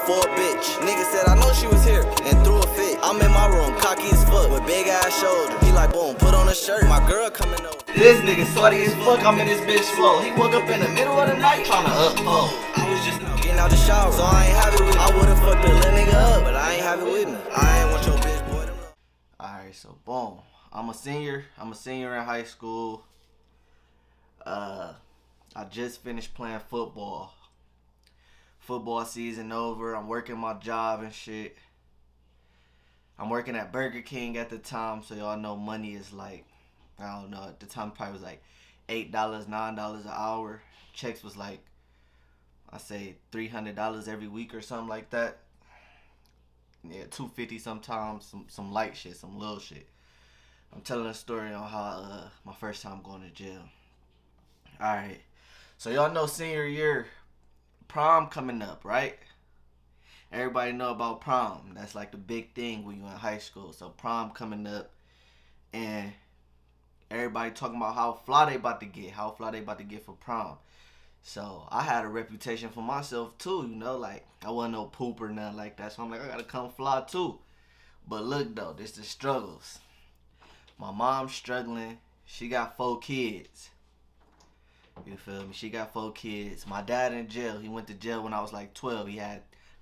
for a bitch. Nigga said I know she was here and threw a fit. I'm in my room, cocky as fuck, with big ass shoulders. He like, boom, put on a shirt. My girl coming over. This nigga sweaty as fuck, I'm in this bitch slow. He woke up in the middle of the night tryna upload. I was just getting out the shower, so I ain't have it with me. I would've fucked the little nigga up, but I ain't have it with me. I ain't want your bitch boy to know. Alright, so boom. I'm a senior in high school. I just finished playing football. Football season over. I'm working my job and shit. I'm working at Burger King at the time, so y'all know money is like, I don't know, at the time probably was like $8, $9 an hour. Checks was like, I say $300 every week or something like that. Yeah, $250 sometimes, some light shit, some little shit. I'm telling a story on how my first time going to jail. Alright, so y'all know senior year, prom coming up, right? Everybody know about prom. That's like the big thing when you're in high school. So prom coming up, and everybody talking about how fly they about to get for prom. So I had a reputation for myself too, you know, like I wasn't no poop or nothing like that. So I'm like, I gotta come fly too. But look though, this the struggles. My mom's struggling. She got 4 kids. You feel me? She got 4 kids. My dad in jail. He went to jail when I was like 12. He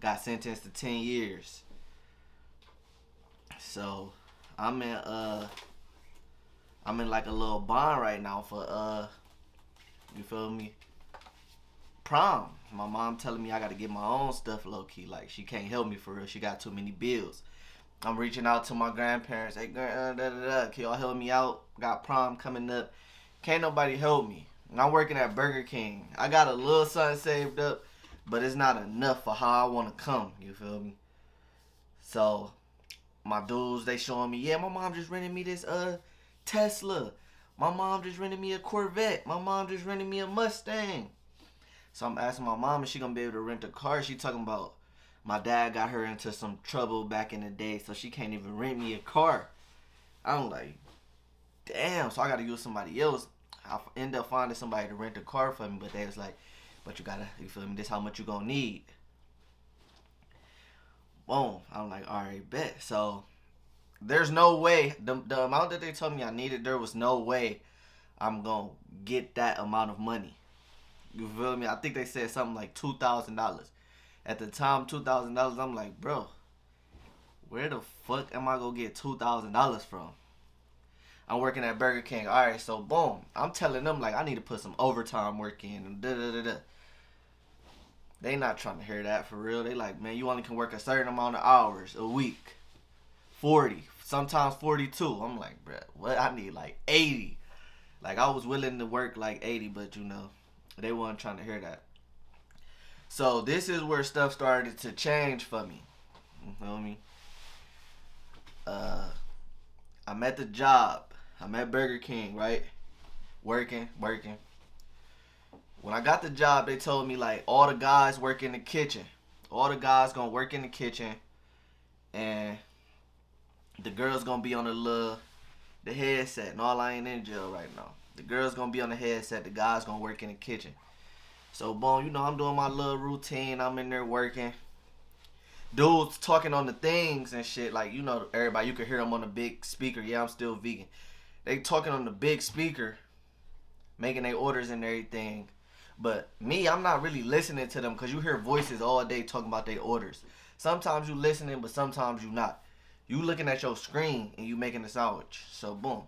got sentenced to 10 years. So I'm in like a little bond right now for you feel me? Prom. My mom telling me I gotta get my own stuff low key. Like she can't help me for real. She got too many bills. I'm reaching out to my grandparents. Hey, can y'all help me out? Got prom coming up. Can't nobody help me. And I'm working at Burger King. I got a little something saved up, but it's not enough for how I want to come. You feel me? So my dudes, they showing me, yeah, my mom just rented me this Tesla. My mom just rented me a Corvette. My mom just rented me a Mustang. So I'm asking my mom if she gonna be able to rent a car. She talking about my dad got her into some trouble back in the day, so she can't even rent me a car. I'm like, damn, so I gotta use somebody else. I end up finding somebody to rent a car for me, but they was like, but you gotta, you feel me, this how much you gonna need. Boom. I'm like, alright, bet. So there's no way, the amount that they told me I needed, there was no way I'm gonna get that amount of money. You feel me? I think they said something like $2,000. At the time, $2,000, I'm like, bro, where the fuck am I gonna get $2,000 from? I'm working at Burger King. Alright, so boom. I'm telling them, like, I need to put some overtime work in. And da-da-da-da. They not trying to hear that for real. They like, man, you only can work a certain amount of hours a week. 40. Sometimes 42. I'm like, bruh, what? I need like 80. Like, I was willing to work like 80, but, you know, they weren't trying to hear that. So this is where stuff started to change for me. You feel me? I'm at the job. I'm at Burger King, right? Working. When I got the job, they told me like all the guys work in the kitchen. All the guys gonna work in the kitchen, and the girls gonna be on the headset. No, I ain't in jail right now. The girls gonna be on the headset. The guys gonna work in the kitchen. So, boom, you know, I'm doing my little routine. I'm in there working. Dudes talking on the things and shit. Like, you know, everybody, you can hear them on the big speaker. Yeah, I'm still vegan. They talking on the big speaker, making their orders and everything. But me, I'm not really listening to them because you hear voices all day talking about their orders. Sometimes you listening, but sometimes you not. You looking at your screen and you making a sandwich. So, boom.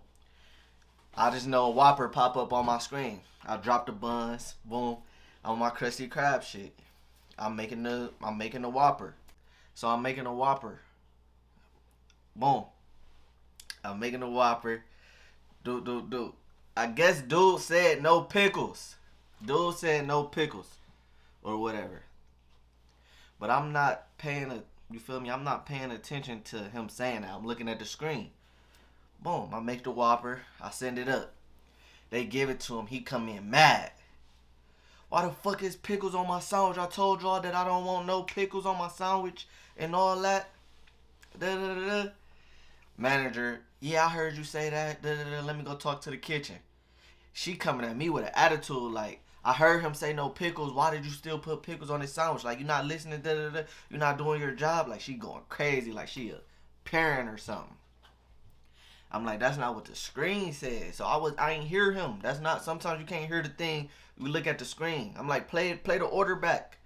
I just know a Whopper pop up on my screen. I drop the buns. Boom. On my Krusty Krab shit. I'm making the Whopper. So I'm making a Whopper. Boom. I'm making a Whopper. Dude. I guess dude said no pickles. Dude said no pickles. Or whatever. But I'm not paying you feel me? I'm not paying attention to him saying that. I'm looking at the screen. Boom. I make the Whopper. I send it up. They give it to him. He come in mad. Why the fuck is pickles on my sandwich? I told y'all that I don't want no pickles on my sandwich and all that. Da-da-da-da. Manager, yeah, I heard you say that. Da-da-da. Let me go talk to the kitchen. She coming at me with an attitude like, I heard him say no pickles. Why did you still put pickles on his sandwich? Like, you're not listening, you're not doing your job. Like, she going crazy, like she a parent or something. I'm like, that's not what the screen said. So I ain't hear him. That's not, sometimes you can't hear the thing. You look at the screen. I'm like, play the order back.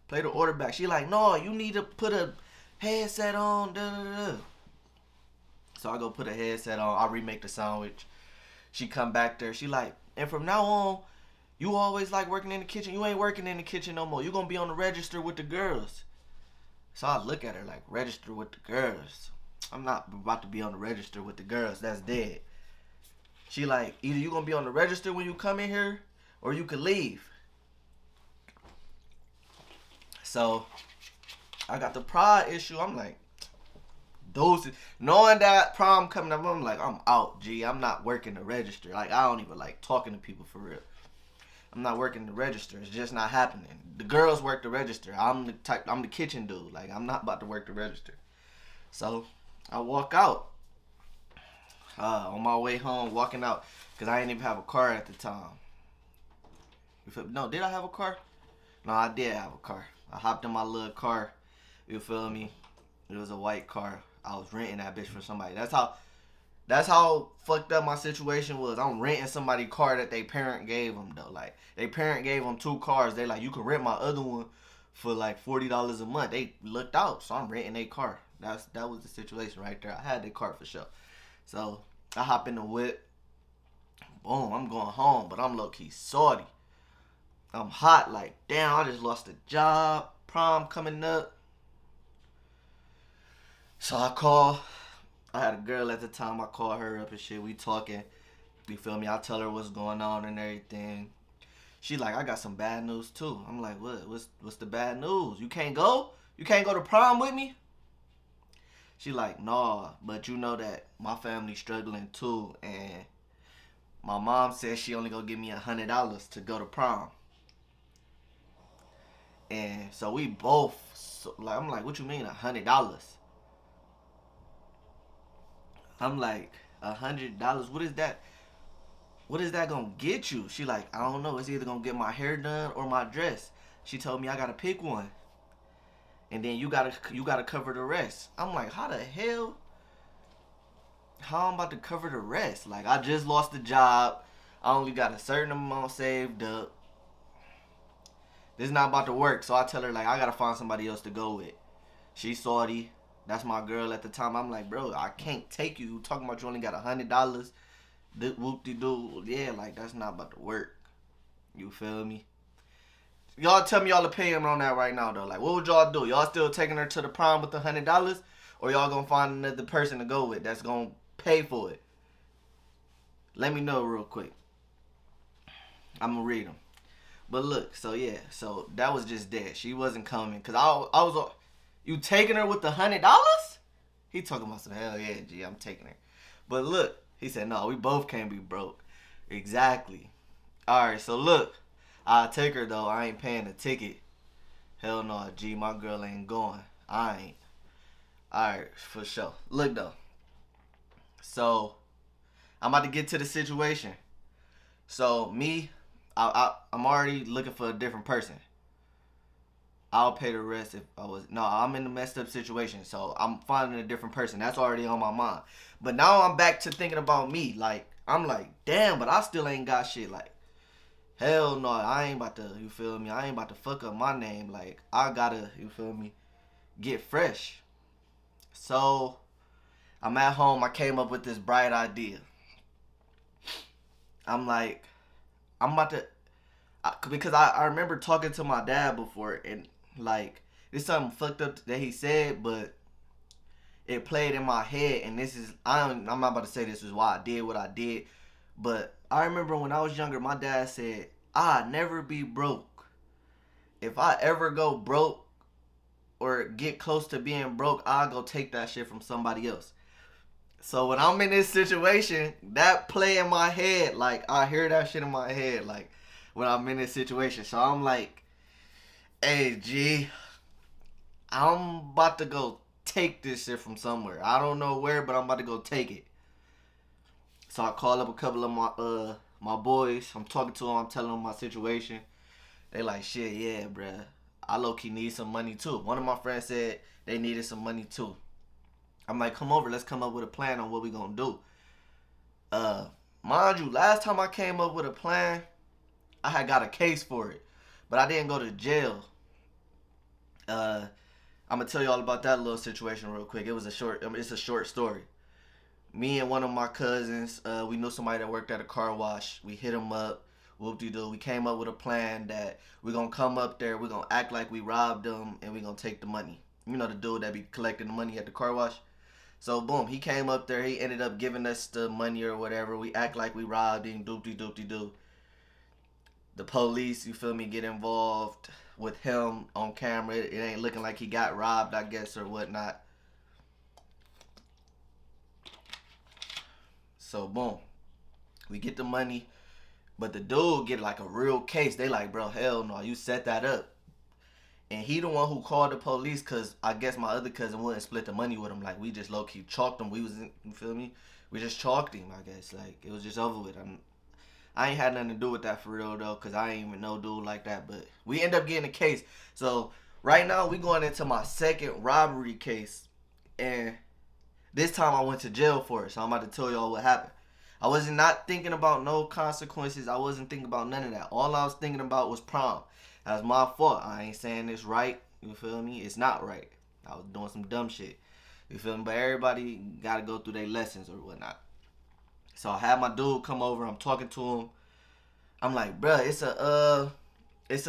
Play the order back. She like, no, you need to put a headset on. So I go put a headset on. I remake the sandwich. She come back there. She like, and from now on, you always like working in the kitchen. You ain't working in the kitchen no more. You gonna be on the register with the girls. So I look at her like, register with the girls. I'm not about to be on the register with the girls. That's dead. She like, either you gonna be on the register when you come in here, or you can leave. So I got the pride issue. I'm like, knowing that prom coming up, I'm like, I'm out, G. I'm not working the register. Like, I don't even like talking to people for real. I'm not working the register. It's just not happening. The girls work the register. I'm the kitchen dude. Like, I'm not about to work the register. So I walk out. On my way home, walking out, because I didn't even have a car at the time. No, did I have a car? No, I did have a car. I hopped in my little car. You feel me? It was a white car. I was renting that bitch for somebody. That's how fucked up my situation was. I'm renting somebody's car that they parent gave them, though. Like, they parent gave them 2 cars. They like, you can rent my other one for like $40 a month. They looked out, so I'm renting their car. That was the situation right there. I had their car for sure. So I hop in the whip. Boom, I'm going home, but I'm low-key salty. I'm hot, like, damn, I just lost a job. Prom coming up. So I had a girl at the time. I call her up and shit. We talking. You feel me? I tell her what's going on and everything. She like, I got some bad news too. I'm like, what? What's the bad news? You can't go? You can't go to prom with me? She like, nah, but you know that my family's struggling too, and my mom said she only gonna give me $100 to go to prom. And so we both, like, I'm like, what you mean $100? I'm like, $100? What is that? What is that gonna get you? She like, I don't know. It's either gonna get my hair done or my dress. She told me I gotta pick one. And then you gotta cover the rest. I'm like, how the hell? How I'm about to cover the rest? Like, I just lost the job. I only got a certain amount saved up. This is not about to work. So I tell her, like, I gotta find somebody else to go with. She's salty. That's my girl at the time. I'm like, bro, I can't take you. You talking about you only got $100. Whoop-de-doo. Yeah, like, that's not about to work. You feel me? Y'all tell me y'all opinion on that right now, though. Like, what would y'all do? Y'all still taking her to the prom with $100? Or y'all gonna find another person to go with that's gonna pay for it? Let me know real quick. I'm gonna read them. But look, so yeah. So that was just dead. She wasn't coming. Because I was, you taking her with $100? He talking about some, hell yeah, G, I'm taking her. But look, he said, no, we both can't be broke. Exactly. Alright, so look. I'll take her, though. I ain't paying the ticket. Hell no, G. My girl ain't going. I ain't. Alright, for sure. Look, though. So, I'm about to get to the situation. So, me, I'm already looking for a different person. I'll pay the rest if I was... No, I'm in a messed up situation. So, I'm finding a different person. That's already on my mind. But now I'm back to thinking about me. Like, I'm like, damn, but I still ain't got shit. Like, hell no, I ain't about to, you feel me? I ain't about to fuck up my name. Like, I gotta, you feel me, get fresh. So, I'm at home. I came up with this bright idea. I'm like, I'm about to, because I remember talking to my dad before, and like, it's something fucked up that he said, but it played in my head, and this is, I'm not about to say this is why I did what I did, but I remember when I was younger, my dad said, I'll never be broke. If I ever go broke or get close to being broke, I'll go take that shit from somebody else. So when I'm in this situation, that play in my head, like, I hear that shit in my head, like, when I'm in this situation. So I'm like, hey, G, I'm about to go take this shit from somewhere. I don't know where, but I'm about to go take it. So I call up a couple of my boys. I'm talking to them. I'm telling them my situation. They like, shit, yeah, bruh. I low-key need some money too. One of my friends said they needed some money too. I'm like, come over, let's come up with a plan on what we gonna do. Uh, Mind you, last time I came up with a plan, I had got a case for it, but I didn't go to jail. Uh, I'm gonna tell you all about that little situation real quick. It was a short, it's a short story. Me and one of my cousins, we knew somebody that worked at a car wash. We hit him up, whoop-de-doo. We came up with a plan that we're gonna come up there, we're gonna act like we robbed him, and we're gonna take the money. You know the dude that be collecting the money at the car wash? So boom, he came up there. He ended up giving us the money or whatever. We act like we robbed him. Doopty doopty doo. The police, you feel me, get involved with him on camera. It ain't looking like he got robbed, I guess, or whatnot. So boom, we get the money, but the dude get like a real case. They like, bro, hell no, you set that up. And he the one who called the police because I guess my other cousin wouldn't split the money with him. Like, we just low-key chalked him. We was, you feel me? We just chalked him, I guess. Like, it was just over with. I ain't had nothing to do with that for real, though, because I ain't even know dude like that. But we end up getting a case. So, right now, we going into my second robbery case. And this time, I went to jail for it. So, I'm about to tell y'all what happened. I wasn't not thinking about no consequences. I wasn't thinking about none of that. All I was thinking about was prom. That's my fault. I ain't saying this right. You feel me? It's not right. I was doing some dumb shit. You feel me? But everybody got to go through their lessons or whatnot. So I had my dude come over. I'm talking to him. I'm like, bruh, it's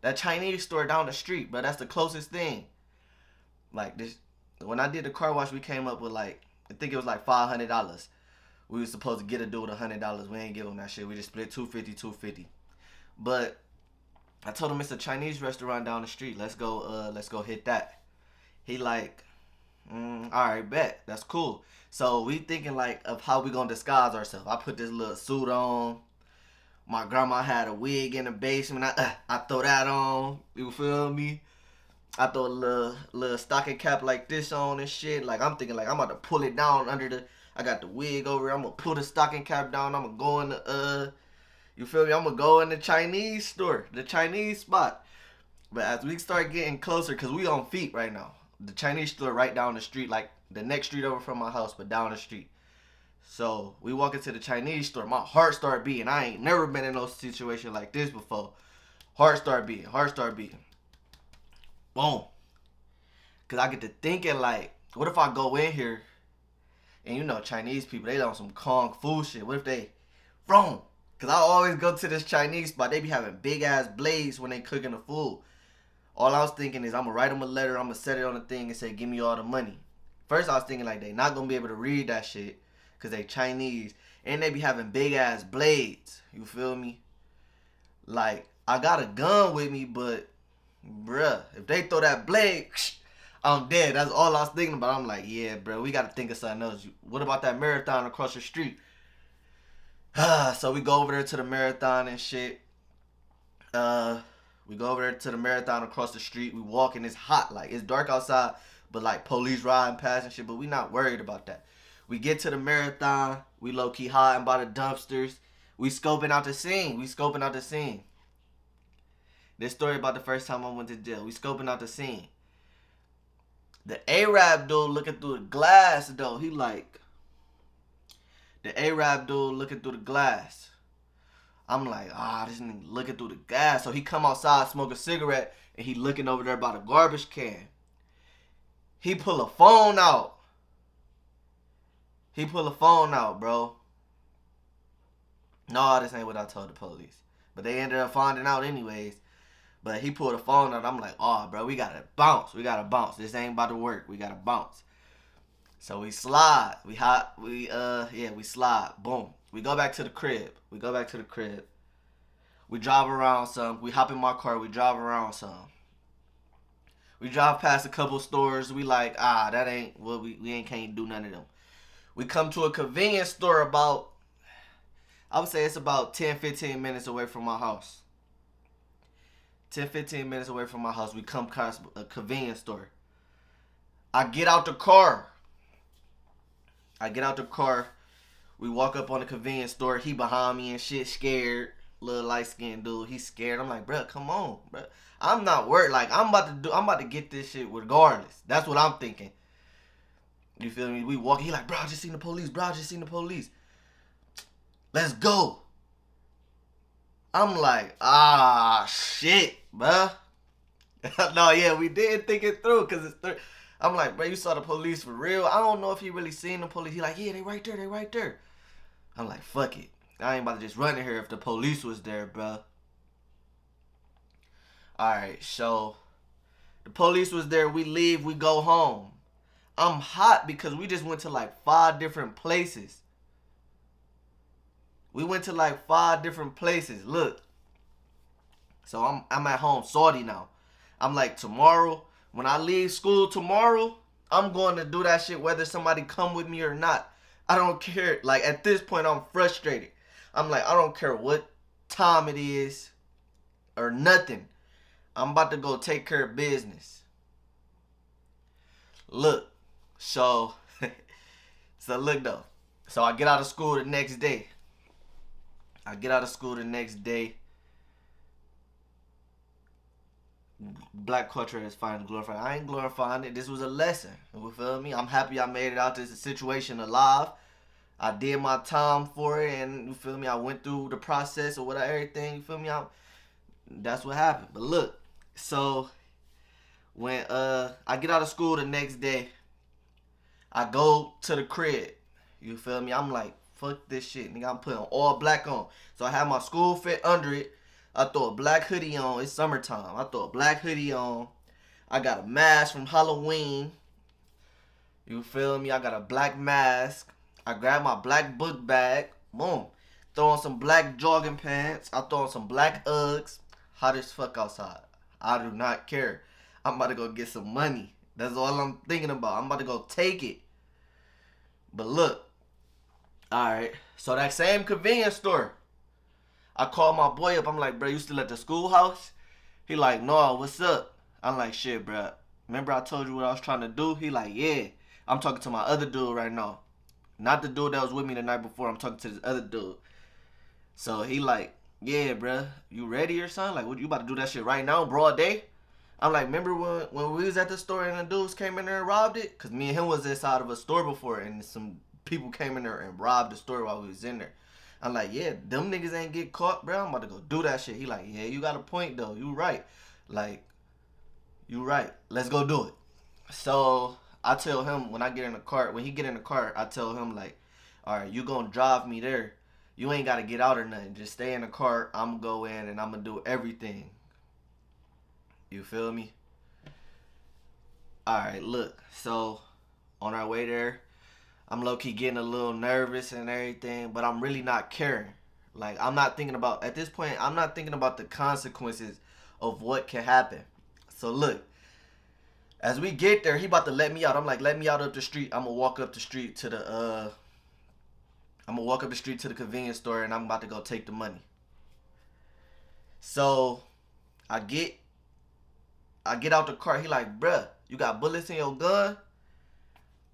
that Chinese store down the street, bruh. That's the closest thing. Like this, when I did the car wash, we came up with like, I think it was like $500. We was supposed to get a dude $100. We ain't give him that shit. We just split 250. But I told him it's a Chinese restaurant down the street. Let's go hit that. He like, all right, bet. That's cool. So we thinking like of how we gonna disguise ourselves. I put this little suit on. My grandma had a wig in the basement. I throw that on. You feel me? I throw a little stocking cap like this on and shit. Like I'm thinking like I'm about to pull it down under the. I got the wig over here. I'm gonna pull the stocking cap down. I'm gonna go in the You feel me? I'm going to go in the Chinese store, the Chinese spot. But as we start getting closer, because we on feet right now. The Chinese store right down the street, like the next street over from my house, but down the street. So we walk into the Chinese store. My heart start beating. I ain't never been in no situation like this before. Heart start beating. Boom. Because I get to thinking like, what if I go in here and you know Chinese people, they on some kung fu shit. What if they, wrong? Because I always go to this Chinese spot. They be having big-ass blades when they cooking the food. All I was thinking is I'm going to write them a letter. I'm going to set it on the thing and say, give me all the money. First, I was thinking like they not going to be able to read that shit because they Chinese. And they be having big-ass blades. You feel me? Like, I got a gun with me, but, bruh, if they throw that blade, I'm dead. That's all I was thinking about. I'm like, yeah, bruh, we got to think of something else. What about that marathon across the street? So we go over there to the marathon and shit. We go over there to the marathon across the street. We walk and it's hot. Like, it's dark outside, but like police riding past and shit. But we not worried about that. We get to the marathon. We low-key hiding by the dumpsters. We scoping out the scene. This story about the first time I went to jail. We scoping out the scene. The Arab dude looking through the glass, though. He like... The Arab dude looking through the glass. I'm like, this nigga looking through the glass. So he come outside, smoke a cigarette, and he looking over there by the garbage can. He pull a phone out. Bro. No, this ain't what I told the police. But they ended up finding out anyways. But he pulled a phone out. I'm like, bro, we gotta bounce. This ain't about to work. We gotta bounce. So we slide. We slide. Boom. We go back to the crib. We drive around some. We hop in my car. We drive around some. We drive past a couple stores. We like, that ain't what we can't do none of them. We come to a convenience store about, I would say it's about 10-15 minutes away from my house. 10-15 minutes away from my house. We come past a convenience store. I get out the car. We walk up on the convenience store. He behind me and shit, scared. little light skinned dude. He's scared. I'm like, bro, come on, bro. I'm not worried. Like I'm about to get this shit regardless. That's what I'm thinking. You feel me? We walk. He like, bro, I just seen the police. Bro, I just seen the police. Let's go. I'm like, shit, bro. No, yeah, we did think it through because it's. I'm like, bro, you saw the police for real? I don't know if he really seen the police. He like, yeah, they right there. They right there. I'm like, fuck it. I ain't about to just run in here if the police was there, bro. Alright, so the police was there. We leave. We go home. I'm hot because we just went to like 5 different places. We went to like 5 different places. Look. So I'm at home salty now. I'm like, tomorrow, when I leave school tomorrow, I'm going to do that shit whether somebody come with me or not. I don't care. Like, at this point, I'm frustrated. I'm like, I don't care what time it is or nothing. I'm about to go take care of business. Look. So look though. So I get out of school the next day. Black culture is fine to glorify. I ain't glorifying it. This was a lesson. You feel me? I'm happy I made it out this situation alive. I did my time for it, and you feel me? I went through the process or whatever, everything. You feel me? That's what happened. But look, so when I get out of school the next day, I go to the crib. You feel me? I'm like, fuck this shit, nigga. I'm putting all black on. So I have my school fit under it. I throw a black hoodie on. It's summertime. I throw a black hoodie on. I got a mask from Halloween. You feel me? I got a black mask. I grab my black book bag. Boom. Throw on some black jogging pants. I throw on some black Uggs. Hot as fuck outside. I do not care. I'm about to go get some money. That's all I'm thinking about. I'm about to go take it. But look. Alright. So that same convenience store. I call my boy up. I'm like, bro, you still at the schoolhouse? He like, no, what's up? I'm like, shit, bro. Remember I told you what I was trying to do? He like, yeah. I'm talking to my other dude right now. Not the dude that was with me the night before. I'm talking to this other dude. So he like, yeah, bro. You ready or something? Like, what, you about to do that shit right now, broad day? I'm like, remember when we was at the store and the dudes came in there and robbed it? Because me and him was inside of a store before and some people came in there and robbed the store while we was in there. I'm like, yeah, them niggas ain't get caught, bro. I'm about to go do that shit. He like, yeah, you got a point, though. You right. Like, you right. Let's go do it. So I tell him when he get in the car, I tell him like, all right, you gonna drive me there. You ain't got to get out or nothing. Just stay in the car. I'm going to go in and I'm going to do everything. You feel me? All right, look. So on our way there, I'm low-key getting a little nervous and everything, but I'm really not caring. Like, at this point, I'm not thinking about the consequences of what can happen. So, look, as we get there, he about to let me out. I'm like, let me out up the street. I'm going to walk up the street to the convenience store, and I'm about to go take the money. So, I get out the car. He like, bruh, you got bullets in your gun?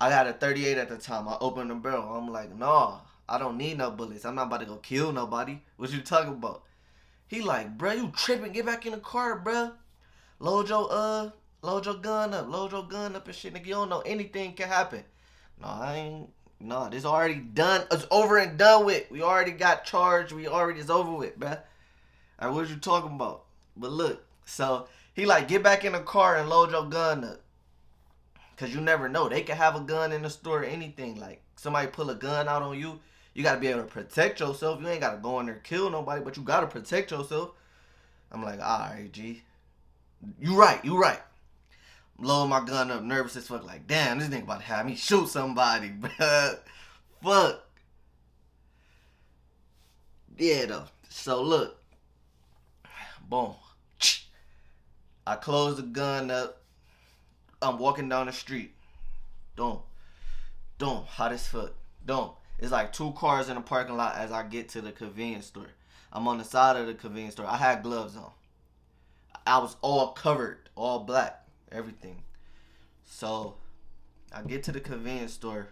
I had a 38 at the time. I opened the barrel. I'm like, nah, I don't need no bullets. I'm not about to go kill nobody. What you talking about? He like, bruh, you tripping. Get back in the car, bruh. Load your gun up. Load your gun up and shit. Nigga, you don't know anything can happen. No, this already done. It's over and done with. We already got charged. It's over with, bruh. All right, what you talking about? But look, so he like, get back in the car and load your gun up. Because you never know. They can have a gun in the store or anything. Like, somebody pull a gun out on you. You got to be able to protect yourself. You ain't got to go in there and kill nobody, but you got to protect yourself. I'm like, all right, G. You right. Load my gun up, nervous as fuck. Like, damn, this nigga about to have me shoot somebody, bruh. Fuck. Yeah, though. So, look. Boom. I close the gun up. I'm walking down the street. Hot as fuck. It's like 2 cars in the parking lot as I get to the convenience store. I'm on the side of the convenience store. I had gloves on. I was all covered, all black, everything. So, I get to the convenience store.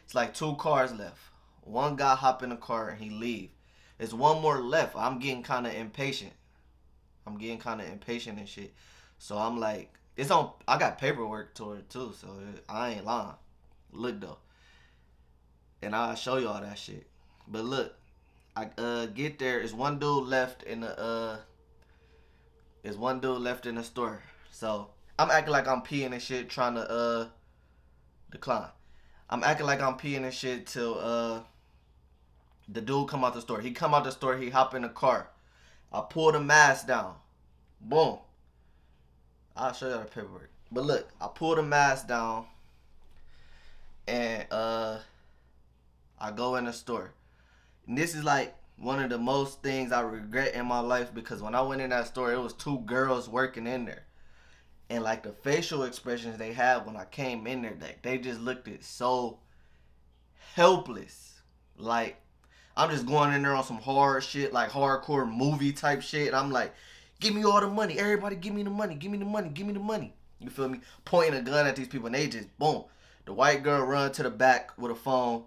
It's like 2 cars left. One guy hop in the car and he leave. It's one more left. I'm getting kind of impatient. And shit. So I'm like, it's on. I got paperwork to it too, so I ain't lying. Look though, and I'll show you all that shit. But look, I get there. Is one dude left in the store. So I'm acting like I'm peeing and shit, trying to decline. I'm acting like I'm peeing and shit till the dude come out the store. He come out the store. He hop in the car. I pull the mask down. Boom. I'll show you the paperwork. But look, I pull the mask down and I go in the store. And this is like one of the most things I regret in my life, because when I went in that store, it was two girls working in there. And like the facial expressions they had when I came in there, they just looked it so helpless. Like, I'm just going in there on some hard shit, like hardcore movie type shit. And I'm like, give me all the money. Everybody give me the money. Give me the money. Give me the money. You feel me? Pointing a gun at these people, and they just, boom. The white girl run to the back with a phone.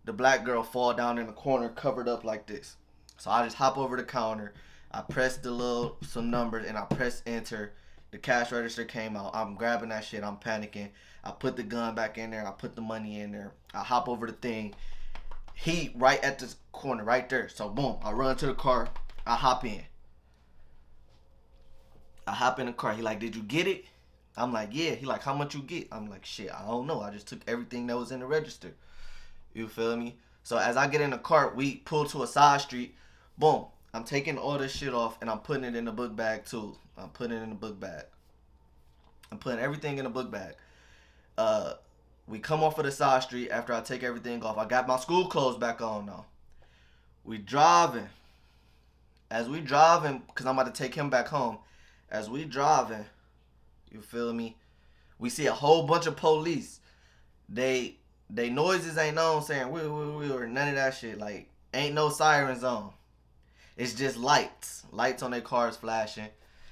The black girl fall down in the corner covered up like this. So I just hop over the counter. I press some numbers, and I press enter. The cash register came out. I'm grabbing that shit. I'm panicking. I put the gun back in there. I put the money in there. I hop over the thing. He right at this corner right there. So boom, I run to the car. I hop in. I hop in the car. He like, did you get it? I'm like, yeah. He like, how much you get? I'm like, shit, I don't know. I just took everything that was in the register. You feel me? So as I get in the car, we pull to a side street. Boom. I'm taking all this shit off, and I'm putting it in the book bag too. I'm putting it in the book bag. I'm putting everything in the book bag. We come off of the side street after I take everything off. I got my school clothes back on now. We driving. As we driving, because I'm about to take him back home. As we driving, you feel me? We see a whole bunch of police. They noises ain't on saying we or none of that shit. Like, ain't no sirens on. It's just lights. Lights on their cars flashing.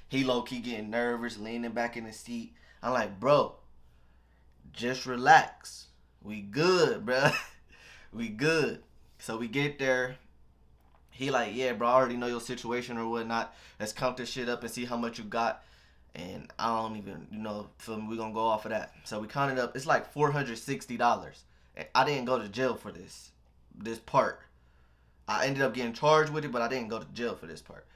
He low-key getting nervous, leaning back in the seat. I'm like, bro, just relax. We good, bro. We good. So we get there. He like, yeah, bro, I already know your situation or whatnot. Let's count this shit up and see how much you got. And I don't even, feel me, we gonna go off of that. So we counted up. It's like $460. And I didn't go to jail for this part. I ended up getting charged with it, but I didn't go to jail for this part.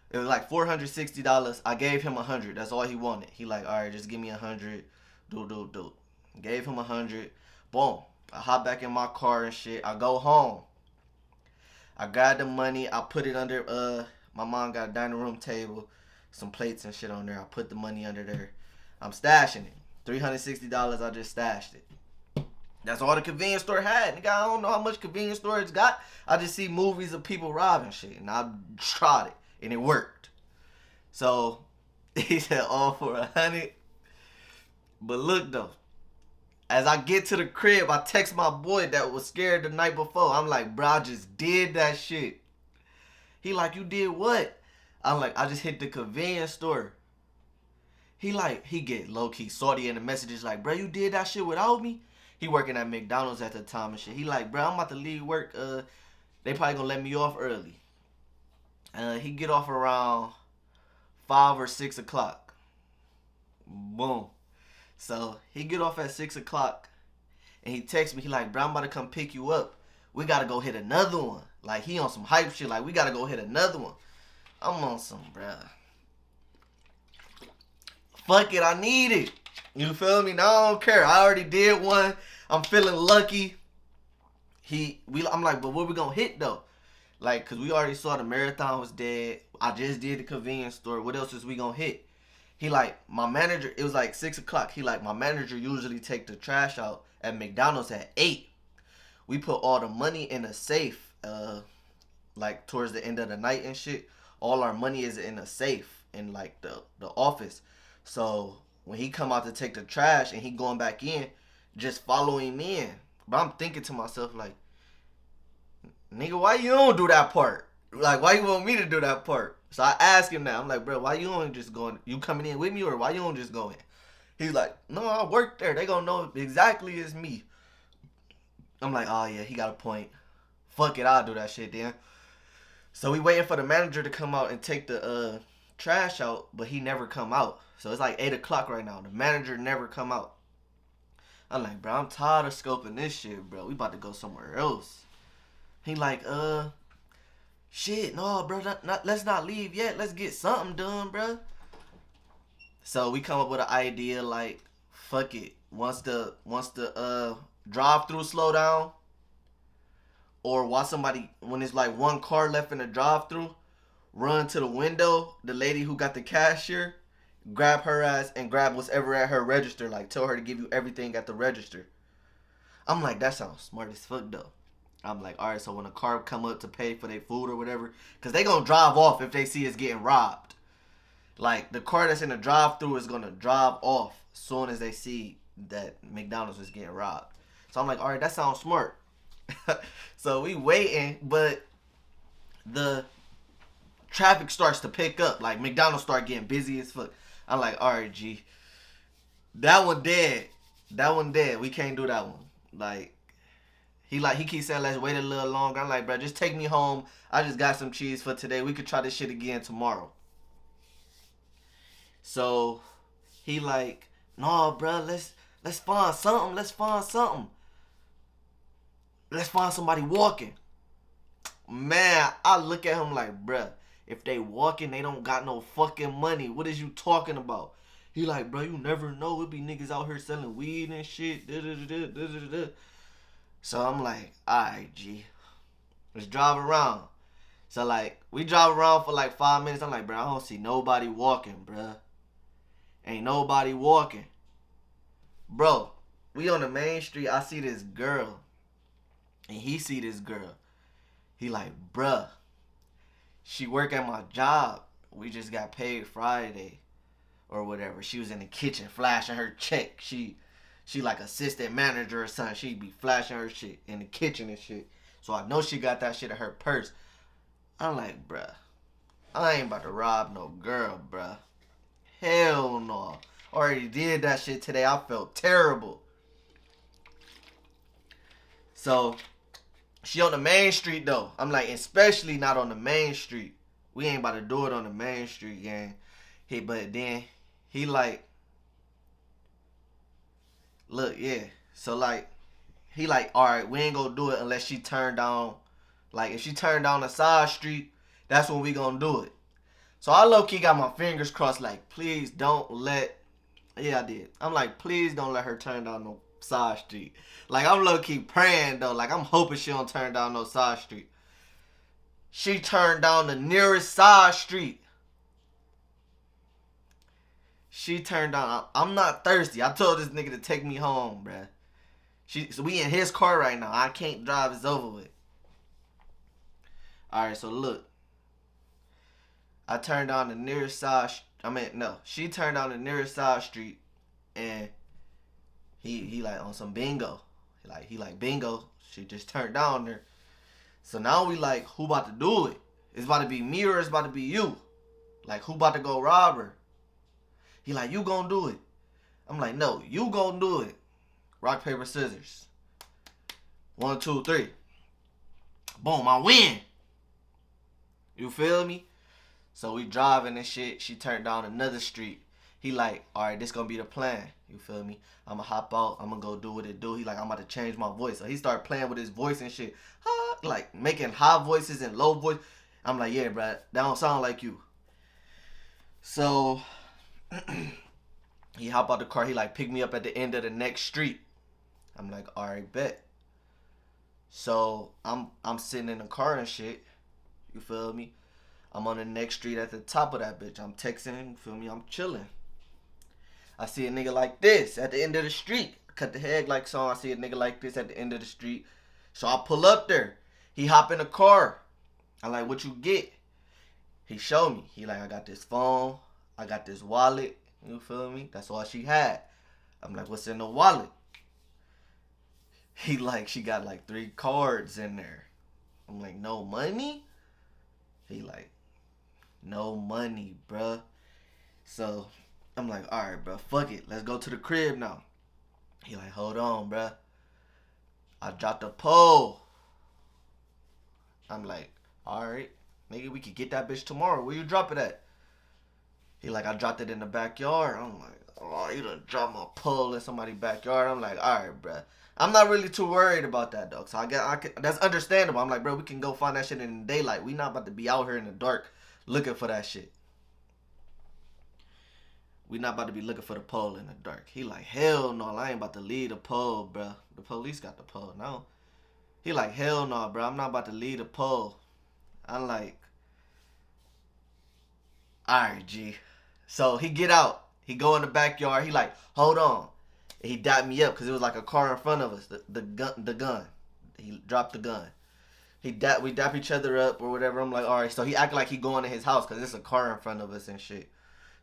It was like $460. I gave him $100. That's all he wanted. He like, all right, just give me $100. Do. Gave him $100. Boom. I hop back in my car and shit. I go home. I grab the money. I put it under, my mom got a dining room table, some plates and shit on there. I put the money under there. I'm stashing it. $360. I just stashed it. That's all the convenience store had. Nigga, I don't know how much convenience store it's got. I just see movies of people robbing shit, and I tried it, and it worked. So he said all for $100. But look though, as I get to the crib, I text my boy that was scared the night before. I'm like, bro, I just did that shit. He like, you did what? I'm like, I just hit the convenience store. He get low-key salty in the messages like, bro, you did that shit without me? He working at McDonald's at the time and shit. He like, bro, I'm about to leave work. They probably gonna let me off early. He get off around 5 or 6 o'clock. Boom. So he get off at 6 o'clock, and he texts me. He like, bro, I'm about to come pick you up. We gotta go hit another one. Like, he on some hype shit. Like, we gotta go hit another one. I'm on some, bro. Fuck it, I need it. You feel me? Now I don't care. I already did one. I'm feeling lucky. I'm like, but what we gonna hit though? Like, cause we already saw the marathon was dead. I just did the convenience store. What else is we gonna hit? He like, my manager, it was like 6 o'clock. He like, my manager usually take the trash out at McDonald's at 8. We put all the money in a safe, like towards the end of the night and shit. All our money is in a safe in like the office. So when he come out to take the trash and he going back in, just follow him in. But I'm thinking to myself like, nigga, why you don't do that part? Like, why you want me to do that part? So I ask him now. I'm like, bro, why you don't just going? You coming in with me, or why you don't just go in? He's like, no, I work there. They gonna know exactly it's me. I'm like, oh yeah, he got a point. Fuck it, I'll do that shit then. So we waiting for the manager to come out and take the trash out, but he never come out. So it's like 8 o'clock right now. The manager never come out. I'm like, bro, I'm tired of scoping this shit, bro. We about to go somewhere else. He like, shit, no, bro, let's not leave yet. Let's get something done, bro. So we come up with an idea like, fuck it. Once the drive through slow down, or when it's like one car left in the drive through, run to the window, the lady who got the cashier, grab her ass and grab whatever at her register. Like, tell her to give you everything at the register. I'm like, that sounds smart as fuck though. I'm like, all right, so when a car come up to pay for their food or whatever, because they gonna drive off if they see us getting robbed. Like, the car that's in the drive-thru is gonna drive off as soon as they see that McDonald's is getting robbed. So I'm like, all right, that sounds smart. So we waiting, but the traffic starts to pick up. Like, McDonald's start getting busy as fuck. I'm like, all right, G. That one dead. That one dead. We can't do that one. Like, he keeps saying, let's wait a little longer. I'm like, bro, just take me home. I just got some cheese for today. We could try this shit again tomorrow. So he like, no, bro, let's find something. Let's find something. Let's find somebody walking. Man, I look at him like, bruh, if they walking, they don't got no fucking money. What is you talking about? He like, bro, you never know. It be niggas out here selling weed and shit. So I'm like, alright, G. Let's drive around. So like, we drive around for like 5 minutes. I'm like, bro, I don't see nobody walking, bruh. Ain't nobody walking. Bro, we on the main street. I see this girl. And he see this girl. He like, bruh, she work at my job. We just got paid Friday or whatever. She was in the kitchen flashing her check. She like assistant manager or something. She be flashing her shit in the kitchen and shit. So I know she got that shit in her purse. I'm like, bruh, I ain't about to rob no girl, bruh. Hell no. Already did that shit today. I felt terrible. So she on the main street though. I'm like, especially not on the main street. We ain't about to do it on the main street, gang. But then he like, look, yeah. So like, he like, all right, we ain't gonna do it unless she turn down. Like, if she turn down the side street, that's when we gonna do it. So I low-key got my fingers crossed, like, please don't let, yeah, I did. I'm like, please don't let her turn down no side street. Like, I'm low-key praying, though. Like, I'm hoping she don't turn down no side street. She turned down the nearest side street. She turned down, I'm not thirsty. I told this nigga to take me home, bruh. So we in his car right now. I can't drive, it's over with. Alright, so look. I turned down the nearest side. She turned down the nearest side street, and he like on some bingo. He like bingo. She just turned down there. So now we like, who about to do it? It's about to be me or it's about to be you. Like, who about to go rob her? He like, you gonna do it. I'm like, no, you gonna do it. Rock, paper, scissors. 1, 2, 3. Boom, I win. You feel me? So we driving and shit. She turned down another street. He like, all right, this gonna be the plan. You feel me? I'm gonna hop out. I'm gonna go do what it do. He like, I'm about to change my voice. So he started playing with his voice and shit. Like making high voices and low voice. I'm like, yeah, bro, that don't sound like you. So he hop out the car. He like pick me up at the end of the next street. I'm like, all right, bet. So I'm sitting in the car and shit. You feel me? I'm on the next street at the top of that bitch. I'm texting, you feel me? I'm chilling. I see a nigga like this at the end of the street. Cut the headlights on. I see a nigga like this at the end of the street. So I pull up there. He hop in the car. I'm like, what you get? He showed me. He like, I got this phone. I got this wallet. You feel me? That's all she had. I'm like, what's in the wallet? He like, she got like 3 cards in there. I'm like, no money? He like, no money, bruh. So I'm like, all right, bruh, fuck it. Let's go to the crib now. He like, hold on, bruh. I dropped a pole. I'm like, all right. Nigga, we could get that bitch tomorrow. Where you drop it at? He like, I dropped it in the backyard. I'm like, oh, you done dropped my pole in somebody's backyard. I'm like, all right, bruh. I'm not really too worried about that, though. So that's understandable. I'm like, bro, we can go find that shit in the daylight. We not about to be out here in the dark looking for that shit. We not about to be looking for the pole in the dark. He like, hell no, I ain't about to leave the pole, bro. The police got the pole. No. He like, hell no, bro. I'm not about to leave the pole. I'm like, all right, G. So he get out. He go in the backyard. He like, hold on. He dapped me up because it was like a car in front of us. The gun. He dropped the gun. We dap each other up or whatever. I'm like, all right. So he acting like he going to his house because there's a car in front of us and shit.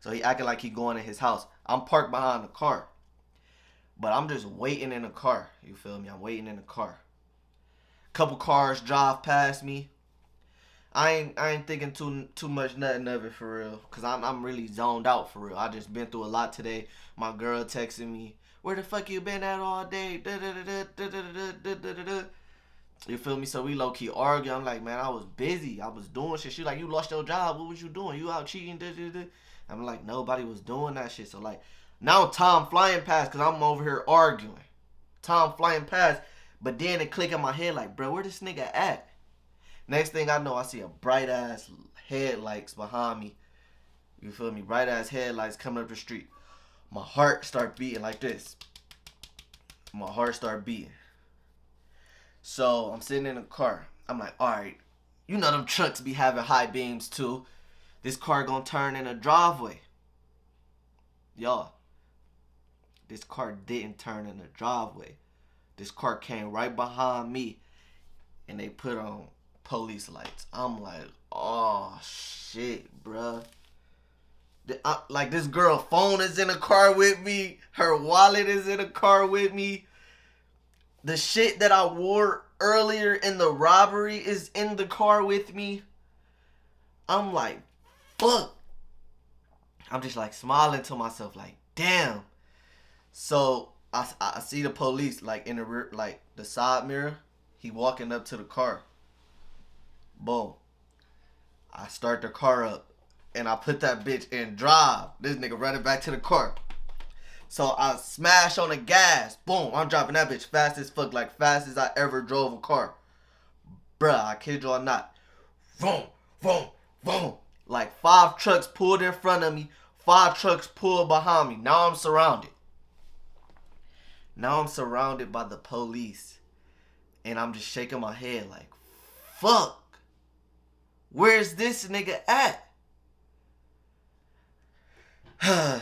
So he acting like he going to his house. I'm parked behind the car. But I'm just waiting in the car. You feel me? I'm waiting in the car. Couple cars drive past me. I ain't thinking too much nothing of it for real. Cause I'm really zoned out for real. I just been through a lot today. My girl texting me, where the fuck you been at all day? You feel me? So we low key argue. I'm like, man, I was busy. I was doing shit. She like, you lost your job. What was you doing? You out cheating? I'm like, nobody was doing that shit. So like, now time flying past because I'm over here arguing. Time flying past. But then it click in my head like, bro, where this nigga at? Next thing I know, I see a bright ass headlights behind me. You feel me? Bright ass headlights coming up the street. My heart start beating like this. My heart start beating. So I'm sitting in the car. I'm like, all right, you know them trucks be having high beams too. This car gonna turn in a driveway. Y'all, this car didn't turn in a driveway. This car came right behind me and they put on police lights. I'm like, oh shit, bruh. Like this girl phone is in the car with me. Her wallet is in the car with me. The shit that I wore earlier in the robbery is in the car with me. I'm like, fuck. I'm just like smiling to myself like, damn. So I see the police like in the rear, like the side mirror. He walking up to the car. Boom. I start the car up and I put that bitch in drive. This nigga running back to the car. So I smash on the gas. Boom. I'm dropping that bitch fast as fuck. Like fast as I ever drove a car. Bruh, I kid you or not. Boom, boom, boom. Like 5 trucks pulled in front of me. 5 trucks pulled behind me. Now I'm surrounded. Now I'm surrounded by the police. And I'm just shaking my head like, fuck. Where's this nigga at?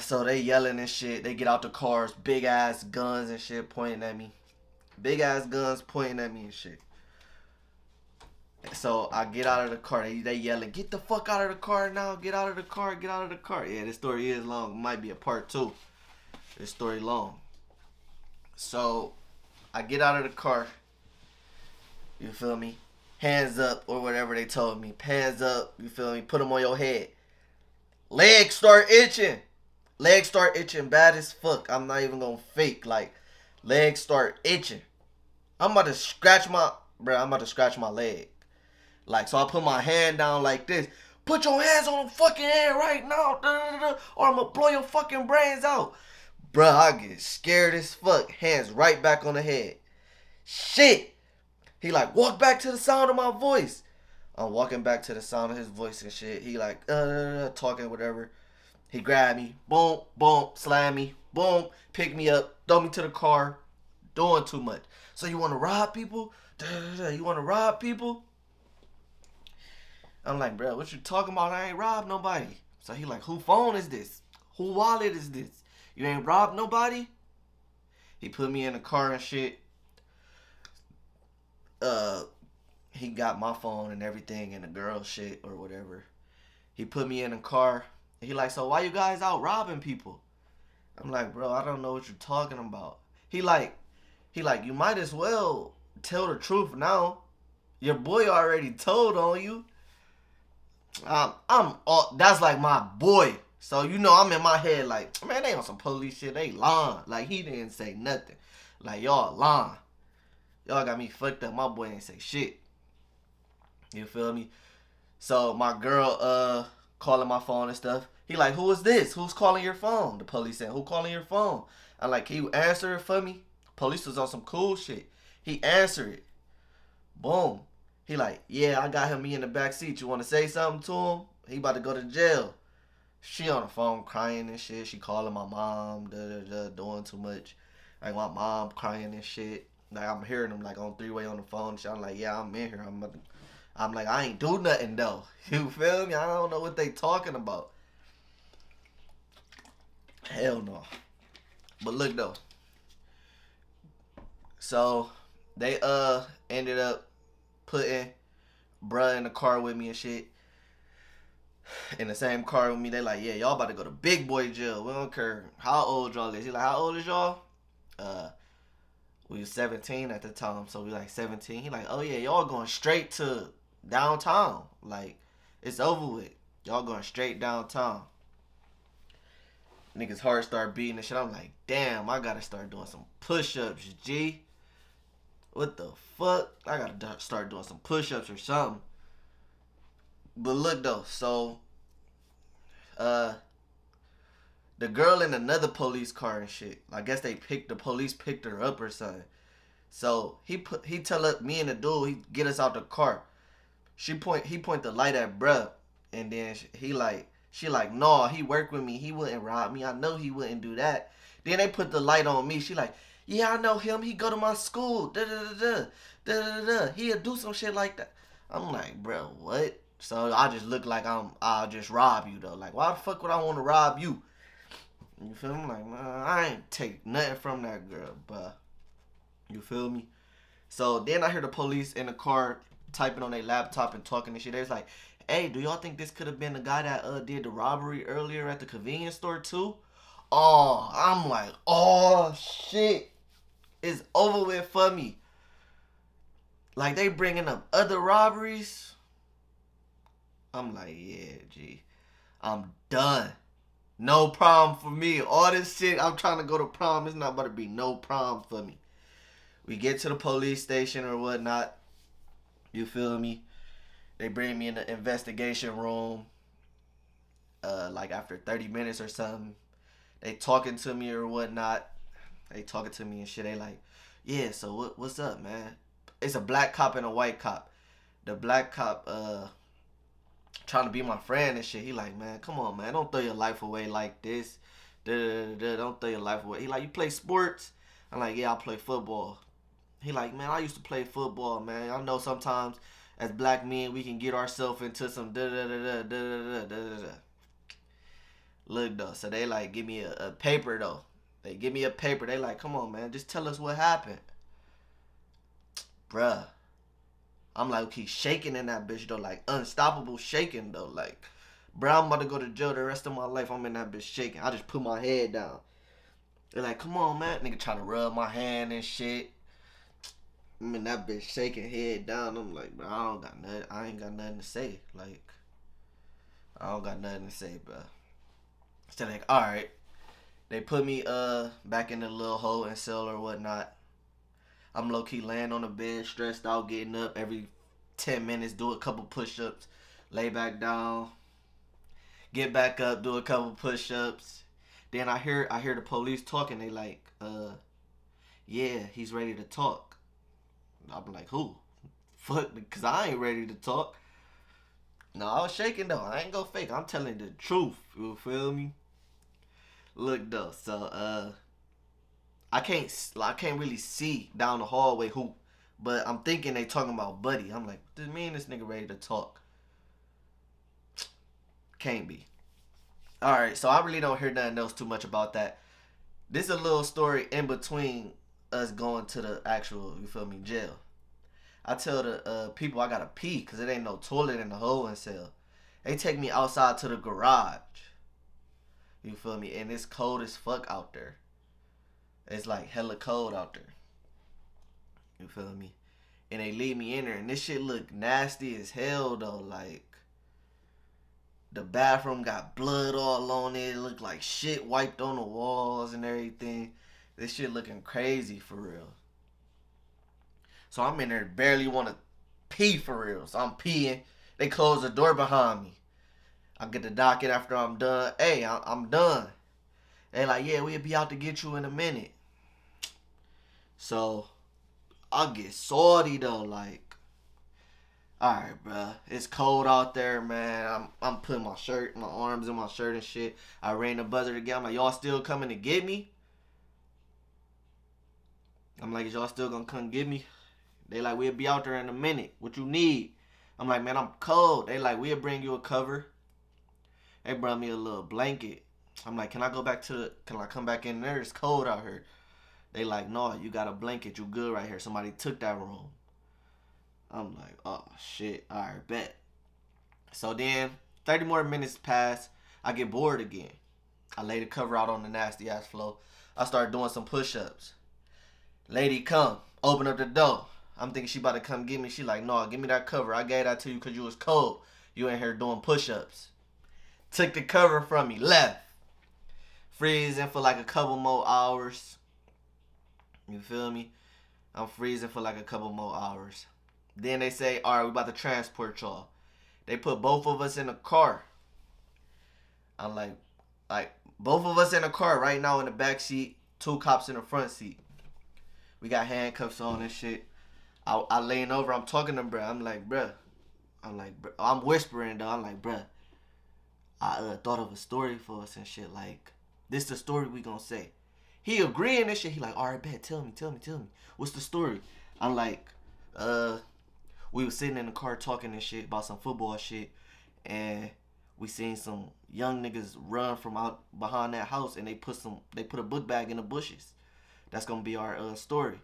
So they yelling and shit. They get out the cars. Big ass guns and shit pointing at me. Big ass guns pointing at me and shit. So I get out of the car. They yelling, get the fuck out of the car now. Get out of the car. Get out of the car. Yeah, this story is long. It might be a part 2. This story long. So I get out of the car. You feel me? Hands up or whatever they told me. Hands up. You feel me? Put them on your head. Legs start itching. Legs start itching bad as fuck. I'm not even gonna fake. Like, legs start itching. I'm about to scratch my leg. Like, so I put my hand down like this. Put your hands on the fucking head right now. Or I'm gonna blow your fucking brains out. Bruh, I get scared as fuck. Hands right back on the head. Shit. He like, walk back to the sound of my voice. I'm walking back to the sound of his voice and shit. He like, talking, whatever. He grabbed me. Boom, boom, slam me. Boom, pick me up. Throw me to the car. Doing too much. So you want to rob people? You want to rob people? I'm like, bro, what you talking about? I ain't robbed nobody. So he like, who phone is this? Who wallet is this? You ain't robbed nobody? He put me in the car and shit. He got my phone and everything and the girl shit or whatever. He put me in the car. He like, so why you guys out robbing people? I'm like, bro, I don't know what you're talking about. He like, you might as well tell the truth now. Your boy already told on you. That's like my boy. So, you know, I'm in my head like, man, they on some police shit. They lying. Like, he didn't say nothing. Like, y'all lying. Y'all got me fucked up. My boy ain't say shit. You feel me? So my girl calling my phone and stuff. He like, who is this? Who's calling your phone? The police said, who calling your phone? I'm like, can you answer it for me? Police was on some cool shit. He answered it. Boom. He like, yeah, I got him me in the back seat. You want to say something to him? He about to go to jail. She on the phone crying and shit. She calling my mom, doing too much. Like my mom crying and shit. Like I'm hearing them like on three-way on the phone. So I'm like, yeah, I'm in here. I'm like, I ain't do nothing though. You feel me? I don't know what they talking about. Hell no. But look though. So they ended up putting bruh in the car with me and shit. In the same car with me. They like, yeah, y'all about to go to big boy jail. We don't care how old y'all is. He like, how old is y'all? We was 17 at the time, so we like 17. He like, oh yeah, y'all going straight to downtown. Like, it's over with. Y'all going straight downtown. Niggas heart start beating and shit. I'm like, damn, I gotta start doing some push-ups, G. What the fuck? I gotta start doing some push-ups or something. But look though, so the girl in another police car and shit. I guess the police picked her up or something. So he tell up me and the dude, he get us out the car. He point the light at bruh, and then she like, no, he worked with me. He wouldn't rob me. I know he wouldn't do that. Then they put the light on me. She like, yeah, I know him. He go to my school. Da da da da da da da. He'll do some shit like that. I'm like, bro, what? So I just look like I'll just rob you though. Like, why the fuck would I want to rob you? You feel me? Like, man, I ain't take nothing from that girl, but you feel me? So then I hear the police in the car typing on their laptop and talking and shit. They was like, hey, do y'all think this could have been the guy that did the robbery earlier at the convenience store too? Oh, I'm like, oh shit, it's over with for me. Like they bringing up other robberies. I'm like, yeah, G, I'm done. No prom for me. All this shit, I'm trying to go to prom. It's not about to be no prom for me. We get to the police station or whatnot. You feel me? They bring me in the investigation room. Like after 30 minutes or something. They talking to me or whatnot. They talking to me and shit. They like, yeah, so what's up, man? It's a black cop and a white cop. The black cop, trying to be my friend and shit. He like, man, come on, man. Don't throw your life away like this. Don't throw your life away. He like, you play sports? I'm like, yeah, I play football. He like, man, I used to play football, man. I know sometimes as black men we can get ourselves into some Look though, so they like give me a paper though. They give me a paper. They like, come on, man, just tell us what happened, bruh. I'm like, keep shaking in that bitch though, like unstoppable shaking though, like, bruh, I'm about to go to jail the rest of my life. I'm in that bitch shaking. I just put my head down. They're like, come on, man, nigga trying to rub my hand and shit. I'm in that bitch shaking head down. I'm like, bro, I ain't got nothing to say. Like, I don't got nothing to say, bro. So like, all right. They put me back in the little hole and cell or whatnot. I'm low key laying on the bed, stressed out, getting up every 10 minutes, do a couple push ups, lay back down, get back up, do a couple push ups. Then I hear the police talking. They like, yeah, he's ready to talk. I'm like, who? Fuck, because I ain't ready to talk. No, I was shaking though. I ain't go fake. I'm telling the truth. You feel me? Look though, so I can't really see down the hallway who, but I'm thinking they talking about Buddy. I'm like, does me and this nigga ready to talk? Can't be. All right, so I really don't hear nothing else too much about that. This is a little story in between us going to the actual, you feel me, jail. I tell the people I gotta pee because it ain't no toilet in the holding cell. They take me outside to the garage. You feel me? And it's cold as fuck out there. It's like hella cold out there. You feel me? And they leave me in there. And this shit look nasty as hell though. Like, the bathroom got blood all on it. It looked like shit wiped on the walls and everything. This shit looking crazy for real. So I'm in there barely want to pee for real. So I'm peeing. They close the door behind me. I get the docket after I'm done. Hey, I'm done. They like, yeah, we'll be out to get you in a minute. So, I get salty though, like, alright, bruh. It's cold out there, man. I'm putting my arms in my shirt and shit. I rang the buzzer again. I'm like, y'all still coming to get me? I'm like, is y'all still gonna come get me? They like, we'll be out there in a minute. What you need? I'm like, man, I'm cold. They like, we'll bring you a cover. They brought me a little blanket. I'm like, can I come back in there? It's cold out here. They like, no, you got a blanket. You good right here. Somebody took that room. I'm like, oh, shit. All right, bet. So then, 30 more minutes pass. I get bored again. I lay the cover out on the nasty ass floor. I start doing some push-ups. Lady come. Open up the door. I'm thinking she about to come get me. She like, no, give me that cover. I gave that to you because you was cold. You in here doing push-ups. Took the cover from me. Left. Freezing for like a couple more hours. You feel me? I'm freezing for like a couple more hours. Then they say, all right, we about to transport y'all. They put both of us in a car. I'm like, both of us in a car right now in the back seat. 2 cops in the front seat. We got handcuffs on and shit. I lean over. I'm talking to bruh. I'm like, bruh. I'm whispering though. I'm like, bruh. I thought of a story for us and shit. Like, this the story we gonna say. He agreeing and shit. He like, all right, bet. Tell me. What's the story? I'm like, we was sitting in the car talking and shit about some football shit, and we seen some young niggas run from out behind that house, and they put a book bag in the bushes. That's gonna be our story.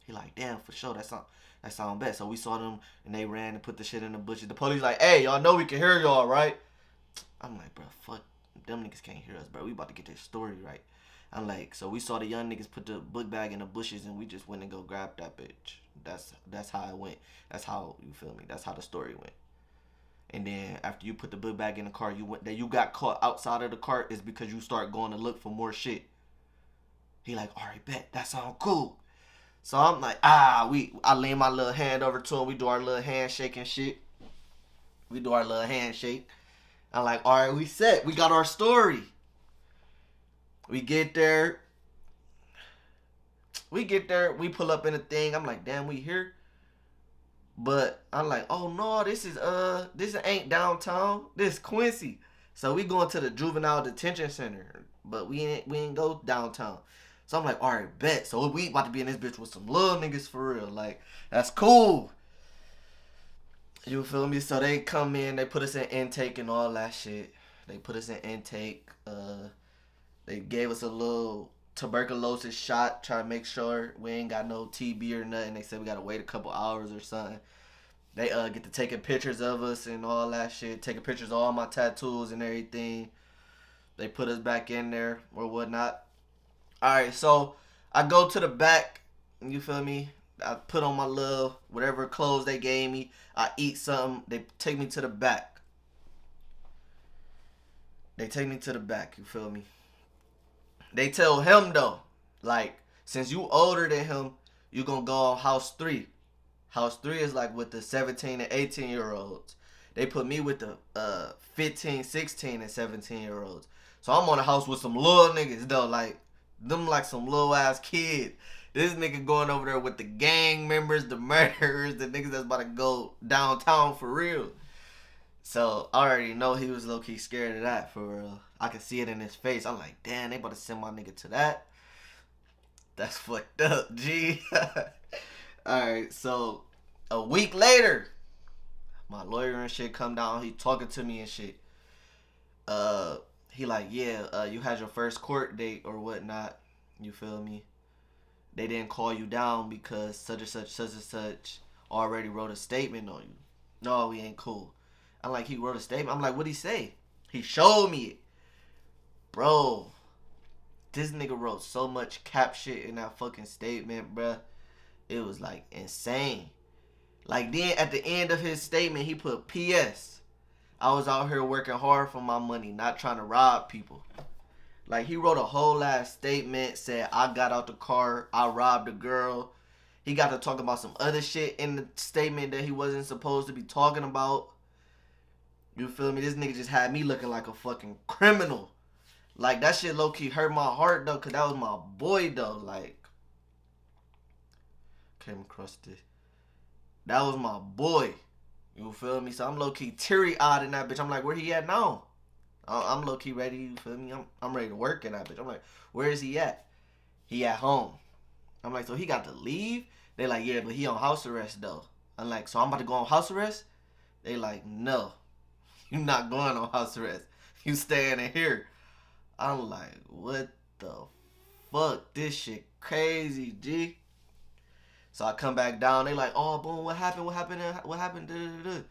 He like, damn, for sure. That sound bad. So we saw them, and they ran and put the shit in the bushes. The police like, hey, y'all know we can hear y'all, right? I'm like, bro, fuck, them niggas can't hear us, bro. We about to get this story right. I'm like, so we saw the young niggas put the book bag in the bushes, and we just went and go grab that bitch. That's how it went. That's how, you feel me? That's how the story went. And then after you put the book bag in the car, you got caught outside of the car is because you start going to look for more shit. He like, all right, bet, that sound cool. So I'm like, I lay my little hand over to him. We do our little handshake and shit. I'm like, all right, we set. We got our story. We get there. We pull up in a thing. I'm like, damn, we here. But I'm like, oh no, this ain't downtown. This Quincy. So we going to the Juvenile detention center. But we ain't go downtown. So I'm like, all right, bet. So we about to be in this bitch with some little niggas for real. Like, that's cool. You feel me? So they come in, they put us in intake and all that shit. They put us in intake. They gave us a little tuberculosis shot, trying to make sure we ain't got no TB or nothing. They said we gotta wait a couple hours or something. They get to taking pictures of us and all that shit, taking pictures of all my tattoos and everything. They put us back in there or whatnot. Alright, so I go to the back, you feel me? I put on my little whatever clothes they gave me. I eat something. They take me to the back. You feel me? They tell him though, like, since you older than him, you gonna go on house 3. House 3 is like with the 17 and 18 year olds. They put me with the 15, 16 and 17 year olds. So I'm on a house with some little niggas though, like them like some little ass kids. This nigga going over there with the gang members, the murderers, the niggas that's about to go downtown for real. So I already know he was low-key scared of that for real. I can see it in his face. I'm like, damn, they about to send my nigga to that. That's fucked up, G. Alright, so a week later, my lawyer and shit come down. He talking to me and shit. He like, yeah, you had your first court date or whatnot. You feel me? They didn't call you down because such and such already wrote a statement on you. No, we ain't cool. I'm like, he wrote a statement. I'm like, what'd he say? He showed me it. Bro, this nigga wrote so much cap shit in that fucking statement, bruh. It was like insane. Like then at the end of his statement, he put P.S. I was out here working hard for my money, not trying to rob people. Like, he wrote a whole ass statement, said, I got out the car, I robbed a girl. He got to talk about some other shit in the statement that he wasn't supposed to be talking about. You feel me? This nigga just had me looking like a fucking criminal. Like, that shit low-key hurt my heart, though, because that was my boy, though. Like, came across this. That was my boy. You feel me? So I'm low-key teary-eyed in that bitch. I'm like, where he at now? I'm low-key ready, you feel me? I'm ready to work in that bitch. I'm like, where is he at? He at home. I'm like, so he got to leave? They like, yeah, but he on house arrest, though. I'm like, so I'm about to go on house arrest? They like, no. You not going on house arrest. You staying in here. I'm like, what the fuck? This shit crazy, G. So I come back down. They like, oh, boom, what happened? What happened? What happened? Da-da-da-da.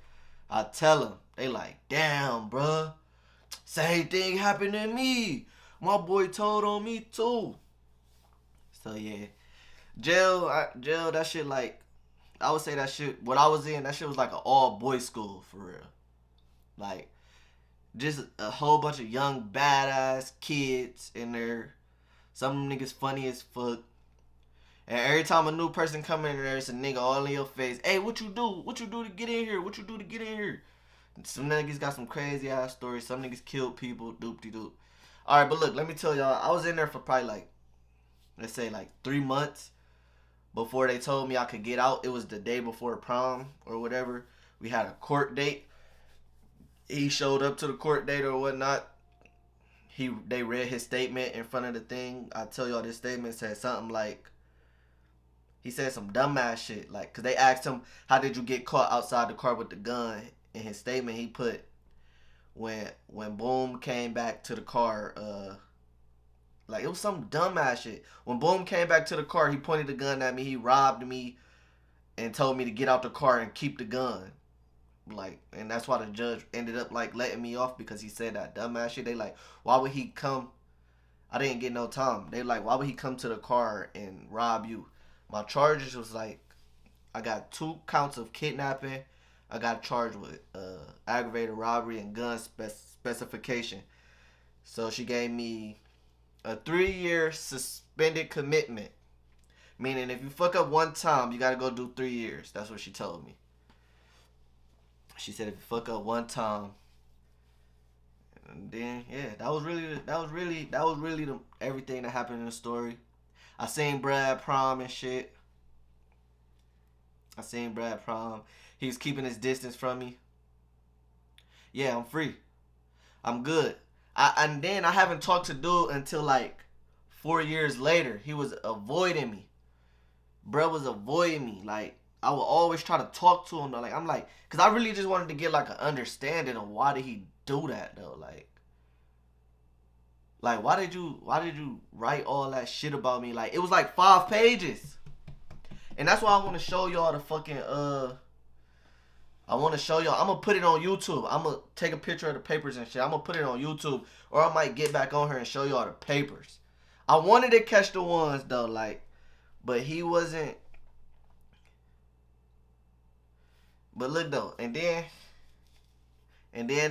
I tell them. They like, damn, bruh. Same thing happened to me. My boy told on me, too. So, yeah. Jail, that shit, like, I would say that shit, what I was in, that shit was like an all-boys school, for real. Like, just a whole bunch of young, badass kids in there. Some niggas funny as fuck. And every time a new person come in there, it's a nigga all in your face. Hey, what you do? What you do to get in here? What you do to get in here? And some niggas got some crazy ass stories. Some niggas killed people. Doop-de-doop. Alright, but look, let me tell y'all. I was in there for probably like, let's say like 3 months before they told me I could get out. It was the day before prom or whatever. We had a court date. He showed up to the court date or whatnot. They read his statement in front of the thing. I tell y'all, this statement said something like, he said some dumbass shit. Like, because they asked him, how did you get caught outside the car with the gun? In his statement, he put, when Boom came back to the car, like, it was some dumbass shit. When Boom came back to the car, he pointed the gun at me. He robbed me and told me to get out the car and keep the gun. Like, and that's why the judge ended up, like, letting me off, because he said that dumbass shit. They like, why would he come? I didn't get no time. They like, why would he come to the car and rob you? My charges was like, I got 2 counts of kidnapping. I got charged with aggravated robbery and gun specification. So she gave me a 3-year suspended commitment. Meaning if you fuck up one time, you gotta go do 3 years. That's what she told me. She said if you fuck up one time, and then yeah, that was really the everything that happened in the story. I seen Brad prom and shit. He was keeping his distance from me. Yeah, I'm free. I'm good. And then I haven't talked to dude until like 4 years later. He was avoiding me. Bruh was avoiding me. Like, I would always try to talk to him though. Like, I'm like, cause I really just wanted to get like an understanding of why did he do that though. Like why did you write all that shit about me? Like, it was like 5 pages. And that's why I want to show y'all the fucking I want to show y'all. I'm gonna put it on YouTube. I'm gonna take a picture of the papers and shit. I'm gonna put it on YouTube, or I might get back on here and show y'all the papers. I wanted to catch the ones though, like, but he wasn't. But look though, and then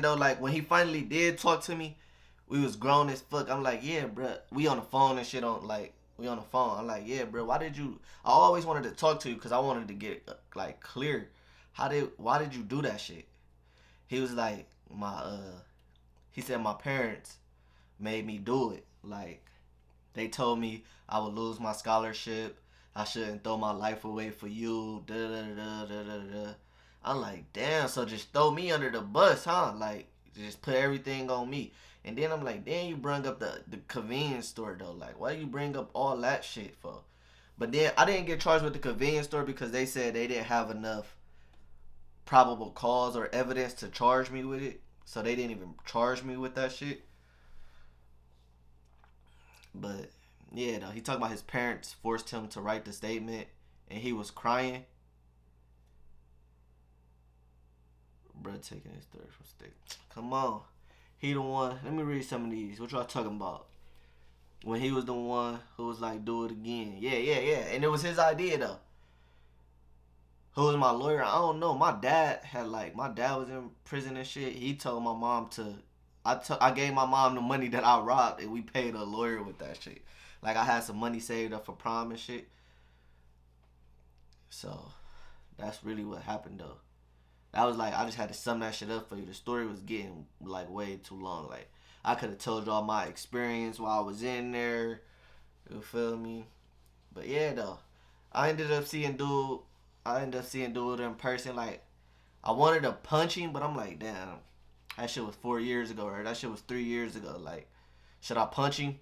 though, like, when he finally did talk to me, we was grown as fuck. I'm like, yeah, bruh. We on the phone and shit we on the phone. I'm like, yeah, bro. I always wanted to talk to you because I wanted to get like clear. Why did you do that shit? He was like, he said my parents made me do it. Like, they told me I would lose my scholarship. I shouldn't throw my life away for you. Da da da da da da. I'm like, damn. So just throw me under the bus, huh? Like, just put everything on me. And then I'm like, damn, you bring up the convenience store though. Like, why you bring up all that shit for? But then I didn't get charged with the convenience store because they said they didn't have enough probable cause or evidence to charge me with it. So they didn't even charge me with that shit. But yeah, though, he talked about his parents forced him to write the statement and he was crying. Bruh taking his third from stick. Come on. He the one. Let me read some of these. What y'all talking about? When he was the one who was like, do it again. Yeah. And it was his idea though. Who was my lawyer? I don't know. My dad was in prison and shit. He told my mom I gave my mom the money that I robbed and we paid a lawyer with that shit. Like, I had some money saved up for prom and shit. So, that's really what happened though. That was like, I just had to sum that shit up for you. The story was getting like way too long. Like, I could have told y'all my experience while I was in there. You feel me? But yeah, though, I ended up seeing dude. In person. Like, I wanted to punch him, but I'm like, damn, that shit was 4 years ago, or that shit was 3 years ago. Like, should I punch him?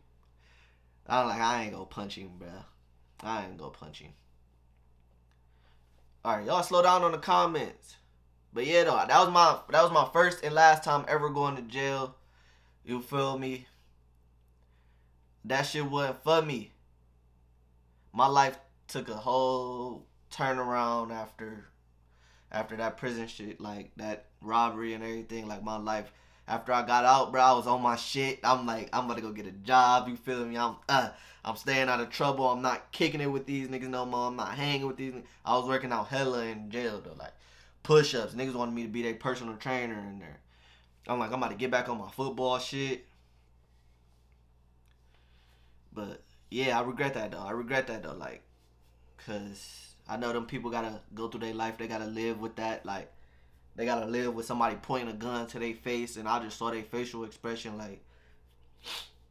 I'm like, I ain't gonna punch him, bro. I ain't gonna punch him. All right, y'all slow down on the comments. But yeah, though, that was my first and last time ever going to jail. You feel me? That shit wasn't for me. My life took a whole turnaround after that prison shit, like that robbery and everything. Like, my life after I got out, bro, I was on my shit. I'm like, I'm about to go get a job. You feel me? I'm staying out of trouble. I'm not kicking it with these niggas no more. I'm not hanging with these niggas. I was working out hella in jail though, like push-ups. Niggas wanted me to be their personal trainer in there. I'm like, I'm about to get back on my football shit. But yeah, I regret that though. Like, cause I know them people gotta go through their life. They gotta live with that. Like, they gotta live with somebody pointing a gun to their face, and I just saw their facial expression. Like,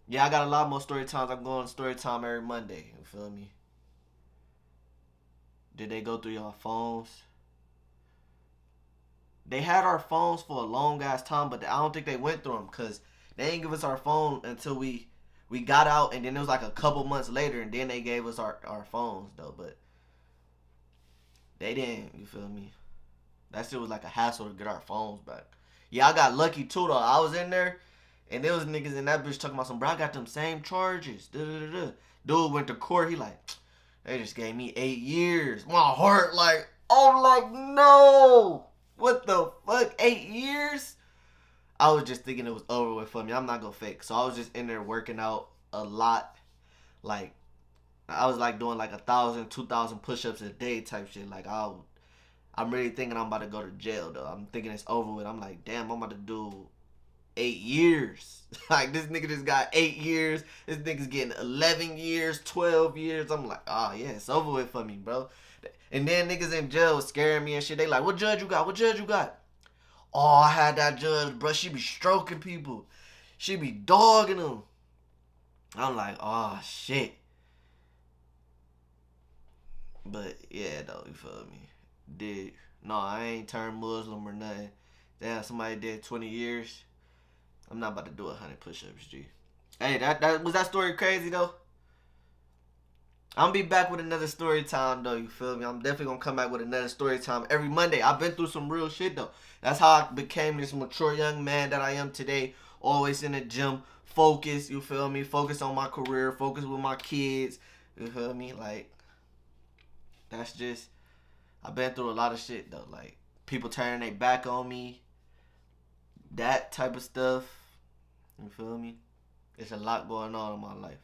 yeah, I got a lot more story times. I'm going to story time every Monday. You feel me? Did they go through your phones? They had our phones for a long ass time, but I don't think they went through them, because they didn't give us our phone until we got out, and then it was like a couple months later, and then they gave us our phones though. But they didn't. You feel me? That shit was like a hassle to get our phones back. Yeah, I got lucky too though. I was in there, and there was niggas in that bitch talking about some, bro, I got them same charges. Dude went to court. He like, they just gave me 8 years. My heart like, I'm like, no. What the fuck? 8 years? I was just thinking it was over with for me. I'm not gonna fake. So I was just in there working out a lot. Like, I was like doing like 1,000, 2,000 push-ups a day type shit. Like, I'm really thinking I'm about to go to jail though. I'm thinking it's over with. I'm like, damn, I'm about to do 8 years. Like, this nigga just got 8 years. This nigga's getting 11 years, 12 years. I'm like, oh yeah, it's over with for me, bro. And then niggas in jail was scaring me and shit. They like, what judge you got? What judge you got? Oh, I had that judge, bro. She be stroking people. She be dogging them. I'm like, oh shit. But yeah, though, you feel me? No, I ain't turned Muslim or nothing. Damn, somebody did 20 years. I'm not about to do 100 push-ups, G. Hey, that was that story crazy though? I'm gonna be back with another story time though, you feel me? I'm definitely gonna come back with another story time every Monday. I've been through some real shit though. That's how I became this mature young man that I am today. Always in the gym, focus, you feel me? Focus on my career, focus with my kids, you feel me? Like, that's just, I've been through a lot of shit though. Like, people turning their back on me, that type of stuff, you feel me? There's a lot going on in my life.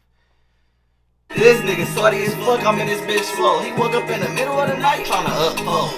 This nigga salty as fuck, I'm in this bitch slow. He woke up in the middle of the night trying to upload.